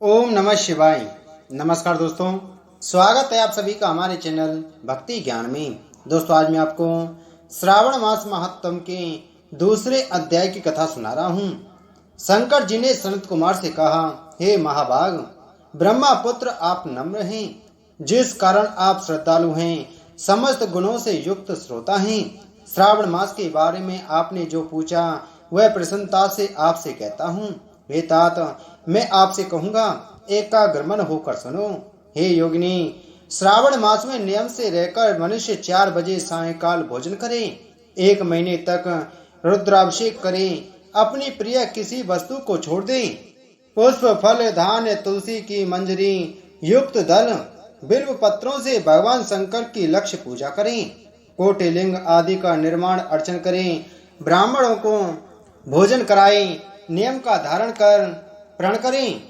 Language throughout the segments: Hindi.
ओम नमः शिवाय। नमस्कार दोस्तों, स्वागत है आप सभी का हमारे चैनल भक्ति ज्ञान में। दोस्तों, आज मैं आपको श्रावण मास महात्म के दूसरे अध्याय की कथा सुना रहा हूँ। शंकर जी ने सनत कुमार से कहा, हे महाभाग, ब्रह्मा पुत्र आप नम्र हैं, जिस कारण आप श्रद्धालु हैं, समस्त गुणों से युक्त श्रोता हैं। श्रावण मास के बारे में आपने जो पूछा वह प्रसन्नता से आपसे कहता हूँ। हे तात, मैं आपसे कहूंगा, एकाग्र मन होकर सुनो। हे योगिनी, श्रावण मास में नियम से रहकर मनुष्य 4 बजे सायंकाल भोजन करें, 1 महीने तक रुद्राभिषेक करें, अपनी प्रिय किसी वस्तु को छोड़ दें, पुष्प फल धान्य तुलसी की मंजरी युक्त दल बिल्व पत्रों से भगवान शंकर की लक्ष्य पूजा करें, कोटिलिंग आदि का निर्माण अर्चन करें, ब्राह्मणों को भोजन कराएं, नियम का धारण कर प्रण करें,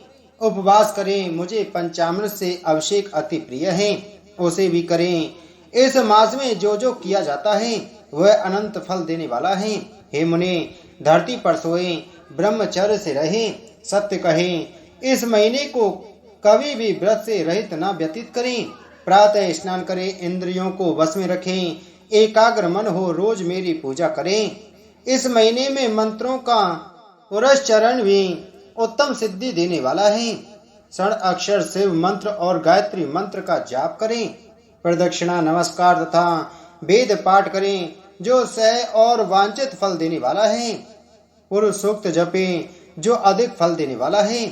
उपवास करें। मुझे पंचामृत से अभिषेक अति प्रिय है, उसे भी करें। इस मास में जो जो किया जाता है वह अनंत फल देने वाला है। हे मुने, धरती पर सोए, ब्रह्मचर्य से रहें, सत्य कहें। इस महीने को कभी भी व्रत से रहित न व्यतीत करें। प्रातः स्नान करें, इंद्रियों को वश में रखें, एकाग्र मन हो, रोज मेरी पूजा करें। इस महीने में मंत्रों का पुरस्चरण भी उत्तम सिद्धि देने वाला है। 6 अक्षर शिव मंत्र और गायत्री मंत्र का जाप करें, प्रदक्षिणा नमस्कार तथा वेद पाठ करें, जो सह और वांछित फल देने वाला है। पुरुष सूक्त जपें, जो अधिक फल देने वाला है।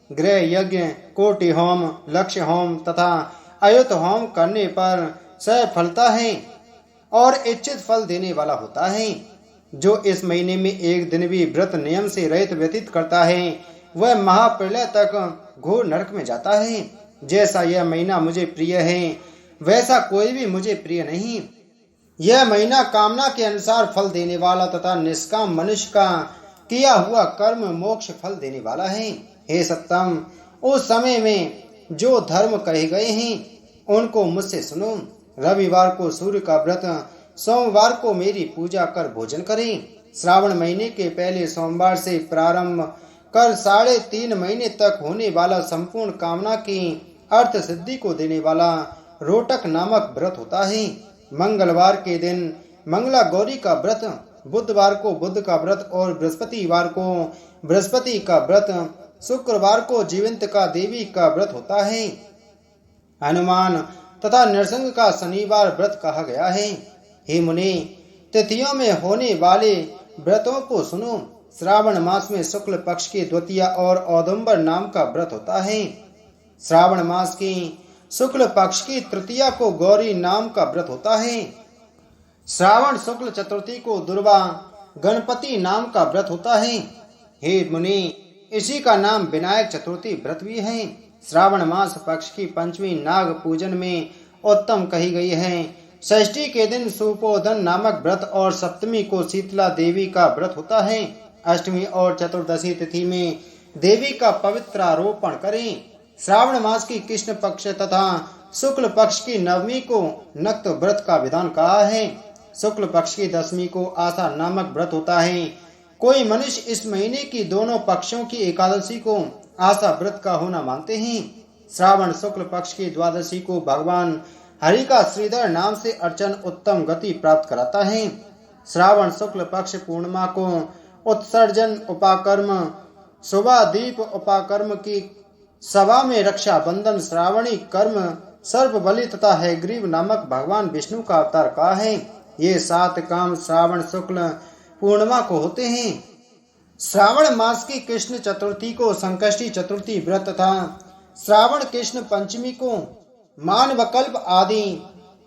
गृह यज्ञ, कोटि होम, लक्ष्य होम तथा अयुत होम करने पर सह फलता है और इच्छित फल देने वाला होता है। जो इस महीने में एक दिन भी व्रत नियम से रहित व्यतीत करता है वह महाप्रलय तक घोर नरक में जाता है। जैसा यह महीना मुझे प्रिय है वैसा कोई भी मुझे प्रिय नहीं। यह महीना कामना के अनुसार फल देने वाला तथा निष्काम मनुष्य का किया हुआ कर्म मोक्ष फल देने वाला है। हे सत्तम, उस समय में जो धर्म कहे गए हैं उनको मुझसे सुनो। रविवार को सूर्य का व्रत, सोमवार को मेरी पूजा कर भोजन करें। श्रावण महीने के पहले सोमवार से प्रारंभ कर 3.5 महीने तक होने वाला संपूर्ण कामना की अर्थ सिद्धि को देने वाला रोटक नामक व्रत होता है। मंगलवार के दिन मंगला गौरी का व्रत, बुधवार को बुध का व्रत और बृहस्पतिवार को बृहस्पति का व्रत, शुक्रवार को जीवंत का देवी का व्रत होता है। हनुमान तथा नरसिंह का शनिवार व्रत कहा गया है। हे मुने, तिथियों में होने वाले व्रतों को सुनो। श्रावण मास में शुक्ल पक्ष की द्वितीया और औदुंबर नाम का व्रत होता है। श्रावण मास की शुक्ल पक्ष की तृतीया को गौरी नाम का व्रत होता है। श्रावण शुक्ल चतुर्थी को दुर्वा गणपति नाम का व्रत होता है। हे मुने, इसी का नाम विनायक चतुर्थी व्रत भी है। श्रावण मास पक्ष की पंचमी नाग पूजन में उत्तम कही गई है। षष्ठी के दिन सुपोधन नामक व्रत और सप्तमी को शीतला देवी का व्रत होता है। अष्टमी और चतुर्दशी तिथि में देवी का पवित्र आरोपण करें। श्रावण मास की कृष्ण पक्ष तथा शुक्ल पक्ष की नवमी को नक्त व्रत का विधान कहा है। शुक्ल पक्ष की दशमी को आषाढ़ नामक व्रत होता है। कोई मनुष्य इस महीने की दोनों पक्षों की एकादशी को आशा व्रत का होना मानते हैं। श्रावण शुक्ल पक्ष की द्वादशी को भगवान हरि का श्रीधर नाम से अर्चन उत्तम गति प्राप्त कराता है। श्रावण शुक्ल पक्ष पूर्णिमा को उत्सर्जन उपाकर्म, सुबह दीप उपाकर्म की सभा में रक्षा बंधन, श्रावणी कर्म, सर्प बलि तथा हैग्रीव नामक भगवान विष्णु का अवतार का है। ये 7 काम श्रावण शुक्ल पूर्णिमा को होते हैं। श्रावण मास की कृष्ण चतुर्थी को संकष्टी चतुर्थी व्रत तथा श्रावण कृष्ण पंचमी को मानवकल्प आदि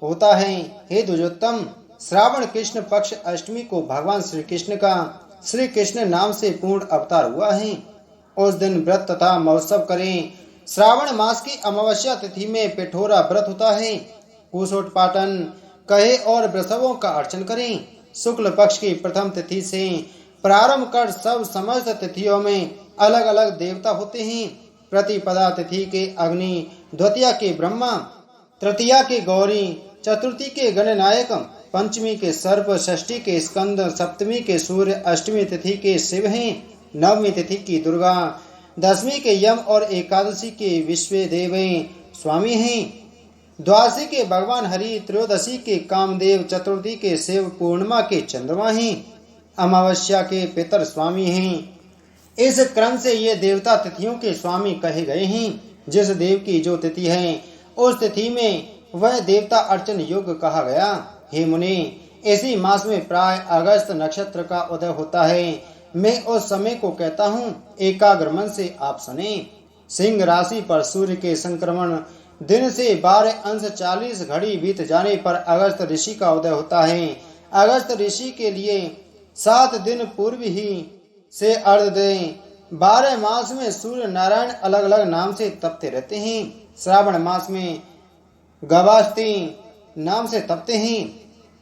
होता है। हे द्विजोत्तम, श्रावण कृष्ण पक्ष अष्टमी को भगवान श्री कृष्ण का श्री कृष्ण नाम से पूर्ण अवतार हुआ है। उस दिन व्रत तथा महोत्सव करें। श्रावण मास की अमावस्या तिथि में पिठोरा व्रत होता है। कुशोटपाटन कहे और वृषभों का अर्चन करें। शुक्ल पक्ष की प्रथम तिथि से प्रारंभ कर सब समस्त तिथियों में अलग अलग देवता होते हैं। प्रतिपदा तिथि के अग्नि, द्वितीया के ब्रह्मा, तृतीया के गौरी, चतुर्थी के गणनायक, पंचमी के सर्प, षष्ठी के स्कंद, सप्तमी के सूर्य, अष्टमी तिथि के शिव हैं। नवमी तिथि की दुर्गा, दशमी के यम और एकादशी के विश्वदेव स्वामी हैं। द्वादशी के भगवान हरि, त्रयोदशी के कामदेव, चतुर्थी के शिव, पूर्णिमा के चंद्रमा हैं, अमावस्या के पितर स्वामी हैं। इस क्रम से ये देवता तिथियों के स्वामी कहे गए हैं। जिस देव की जो तिथि है उस तिथि में वह देवता अर्चन योग्य कहा गया। हे मुनि, इसी मास में प्राय अगस्त नक्षत्र का उदय होता है। मैं उस समय को कहता हूँ, एकाग्र मन से आप सुने। सिंह राशि पर सूर्य के संक्रमण दिन से 12 अंश 40 घड़ी बीत जाने पर अगस्त ऋषि का उदय होता है। अगस्त ऋषि के लिए 7 दिन पूर्व ही से अर्घ दें। 12 मास में सूर्य नारायण अलग अलग नाम से तपते रहते हैं। श्रावण मास में गवास्ती नाम से तपते हैं।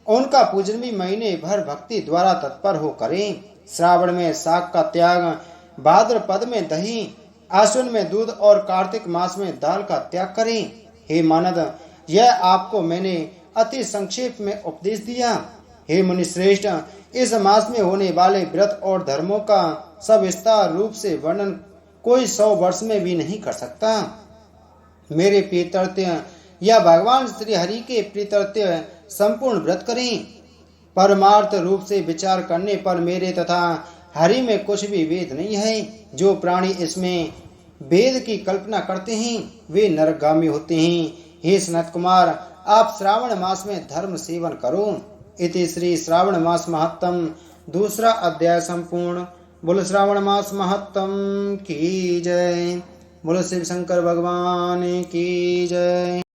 उनका पूजन भी महीने भर भक्ति द्वारा तत्पर हो करें। श्रावण में शाक का त्याग, भाद्रपद में दही, आश्विन में दूध और कार्तिक मास में दाल का त्याग करें। हे मानद, यह आपको मैंने अति संक्षेप में उपदेश दिया। हे मुनि श्रेष्ठ, इस मास में होने वाले व्रत और धर्मों का सविस्तार रूप से वर्णन कोई 100 वर्ष में भी नहीं कर सकता। मेरे प्रीतर्त्य या भगवान श्री हरि के प्रीतर्त्य संपूर्ण व्रत करें। परमार्थ रूप से विचार करने पर मेरे तथा हरि में कुछ भी भेद नहीं है। जो प्राणी इसमें भेद की कल्पना करते हैं वे नरकगामी होते हैं। हे सनत कुमार, आप श्रावण मास में धर्म सेवन करो। इति श्री श्रावण मास महत्तम दूसरा अध्याय संपूर्ण। बोलो श्रावण मास महत्तम की जय। बोलो शिव शंकर भगवान की जय।